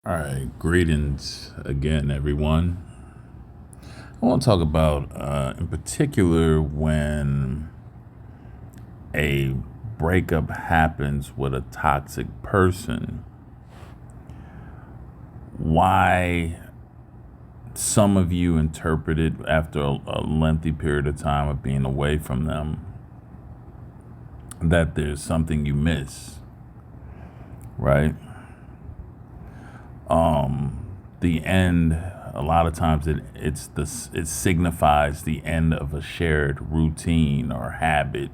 All right, greetings again, everyone. I want to talk about, in particular, when a breakup happens with a toxic person, why some of you interpret it after a lengthy period of time of being away from them that there's something you miss, right? The end, a lot of times it signifies the end of a shared routine or habit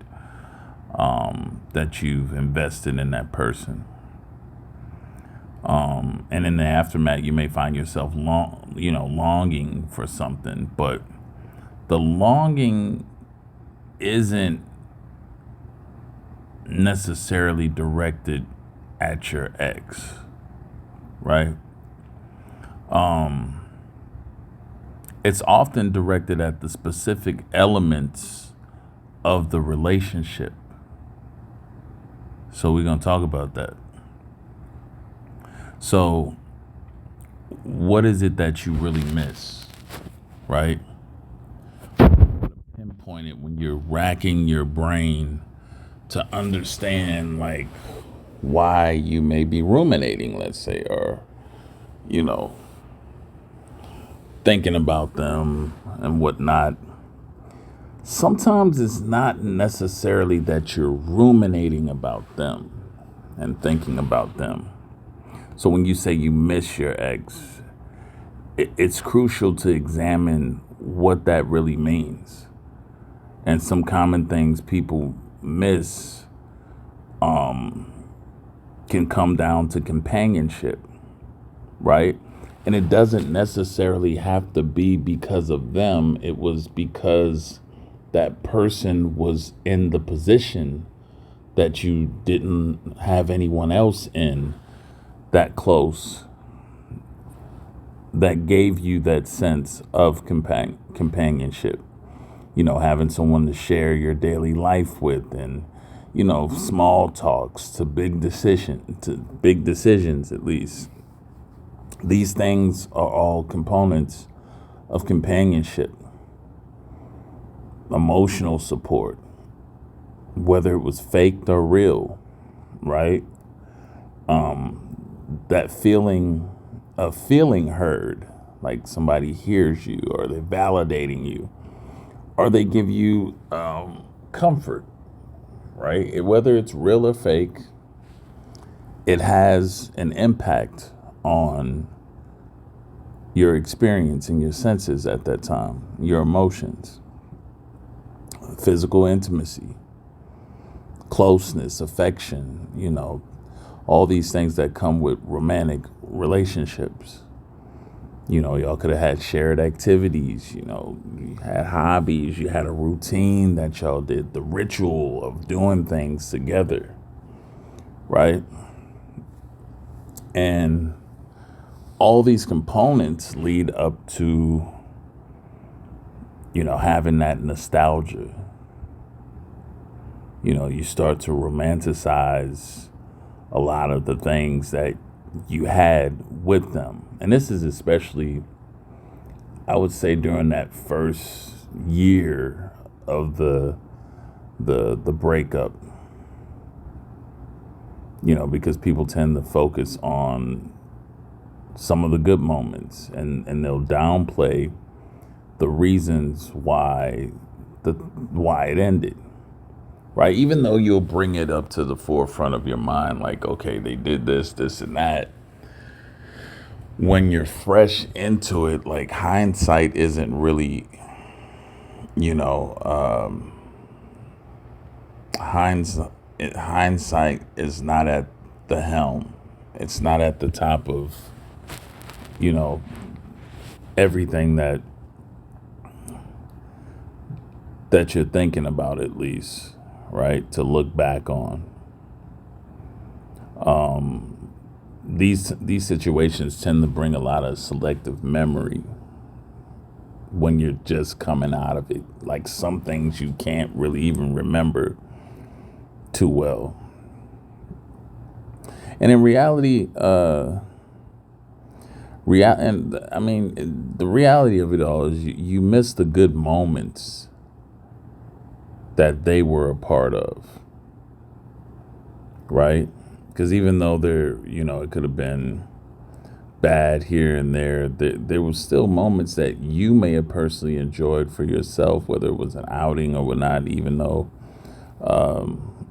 that you've invested in that person. And in the aftermath, you may find yourself longing for something, but the longing isn't necessarily directed at your ex, right? It's often directed at the specific elements of the relationship. So we're going to talk about that. So, what is it that you really miss, right? Pinpoint it when you're racking your brain to understand, like, why you may be ruminating, let's say, or, you know, thinking about them and whatnot. Sometimes it's not necessarily that you're ruminating about them and thinking about them. So when you say you miss your ex, it's crucial to examine what that really means. And some common things people miss can come down to companionship, right? And it doesn't necessarily have to be because of them. It was because that person was in the position that you didn't have anyone else in that close that gave you that sense of companionship. Having someone to share your daily life with, and small talks to big decisions, at least. These things are all components of companionship. Emotional support, whether it was faked or real, right? That feeling of feeling heard, like somebody hears you, or they're validating you, or they give you comfort, right? Whether it's real or fake, it has an impact on your experience and your senses at that time, your emotions, physical intimacy, closeness, affection, all these things that come with romantic relationships. Y'all could have had shared activities, you had hobbies, you had a routine that y'all did, the ritual of doing things together, right? And all these components lead up to, having that nostalgia. You start to romanticize a lot of the things that you had with them. And this is especially, I would say, during that first year of the breakup, because people tend to focus on some of the good moments, and they'll downplay the reasons why it ended. Right? Even though you'll bring it up to the forefront of your mind, like, okay, they did this, this, and that. When you're fresh into it, like, hindsight isn't really, hindsight is not at the helm. It's not at the top of, everything that you're thinking about, at least, right? To look back on. These situations tend to bring a lot of selective memory when you're just coming out of it. Like, some things you can't really even remember too well. And in reality, And I mean, the reality of it all is you miss the good moments that they were a part of, right? Because even though it could have been bad here and there was still moments that you may have personally enjoyed for yourself, whether it was an outing or whatnot, even though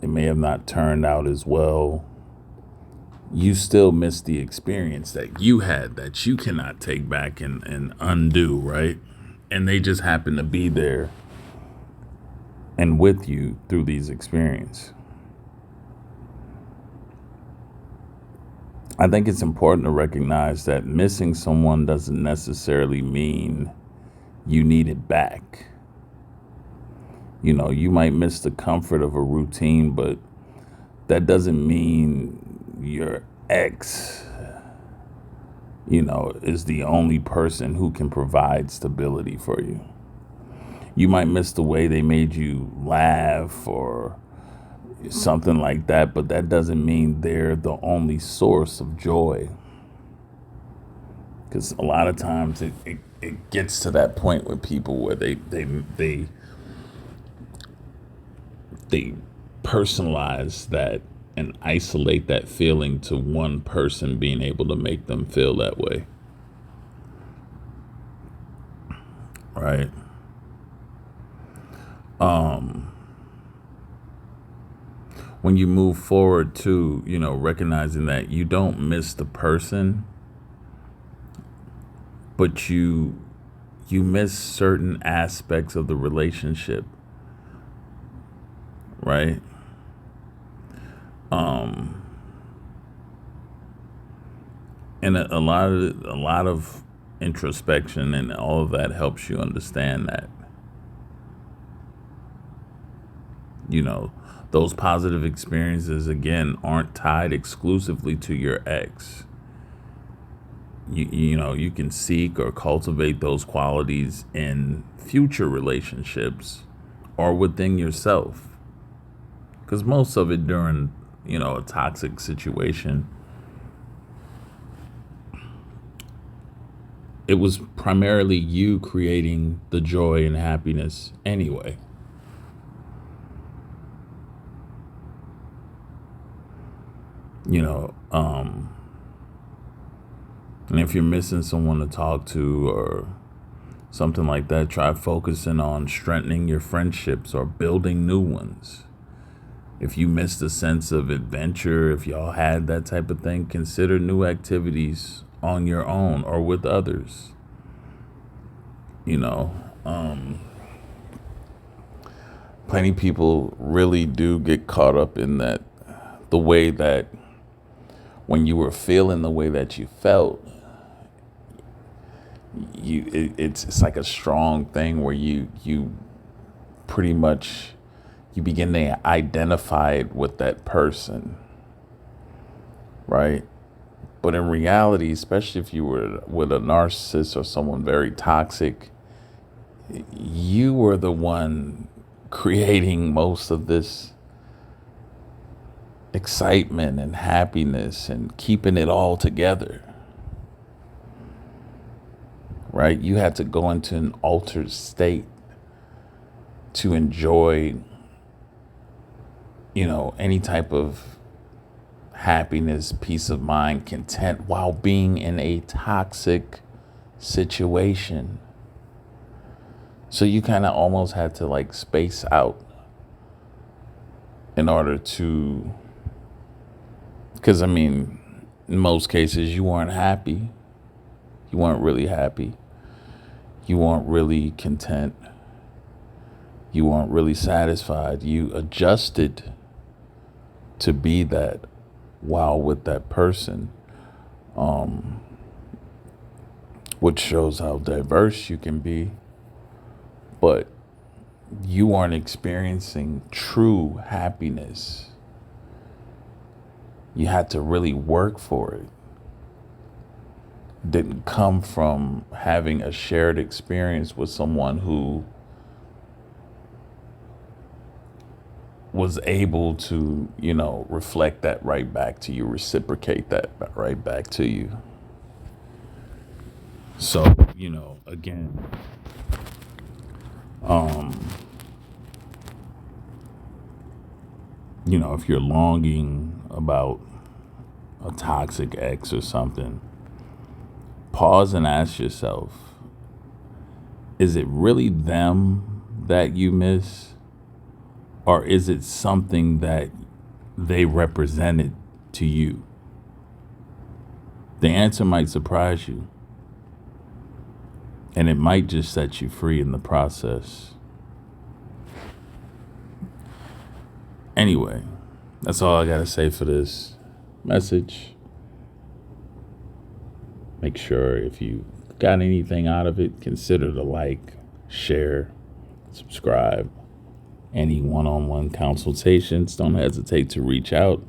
it may have not turned out as well. You still miss the experience that you had that you cannot take back and undo, right? And they just happen to be there and with you through these experiences. I think it's important to recognize that missing someone doesn't necessarily mean you need it back. You might miss the comfort of a routine, but that doesn't mean your ex, is the only person who can provide stability for you. You might miss the way they made you laugh or something like that, but that doesn't mean they're the only source of joy. Because a lot of times it gets to that point with people where they personalize that and isolate that feeling to one person being able to make them feel that way. Right? When you move forward to, recognizing that you don't miss the person, but you miss certain aspects of the relationship, right? And a lot of introspection and all of that helps you understand that, those positive experiences, again, aren't tied exclusively to your ex. You can seek or cultivate those qualities in future relationships or within yourself. Because most of it during, a toxic situation, it was primarily you creating the joy and happiness anyway. And if you're missing someone to talk to or something like that, try focusing on strengthening your friendships or building new ones. If you missed the sense of adventure, if y'all had that type of thing, consider new activities on your own or with others. Plenty of people really do get caught up in that, the way that when you were feeling the way that you felt, it's like a strong thing where you pretty much you begin to identify it with that person, right? But in reality, especially if you were with a narcissist or someone very toxic, you were the one creating most of this excitement and happiness and keeping it all together, right? You had to go into an altered state to enjoy, any type of happiness, peace of mind, content while being in a toxic situation. So you kind of almost had to like space out in order to, because in most cases you weren't happy. You weren't really happy. You weren't really content. You weren't really satisfied. You adjusted to be that while with that person, which shows how diverse you can be. But you weren't experiencing true happiness. You had to really work for it. Didn't come from having a shared experience with someone who was able to, reflect that right back to you, reciprocate that right back to you. So, again, if you're longing about a toxic ex or something, pause and ask yourself, is it really them that you miss? Or is it something that they represented to you? The answer might surprise you. And it might just set you free in the process. Anyway, that's all I got to say for this message. Make sure if you got anything out of it, consider to like, share, subscribe. Any one-on-one consultations, don't hesitate to reach out.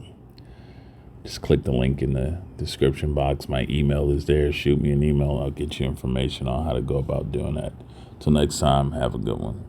Just click the link in the description box. My email is there. Shoot me an email. I'll get you information on how to go about doing that. Till next time, have a good one.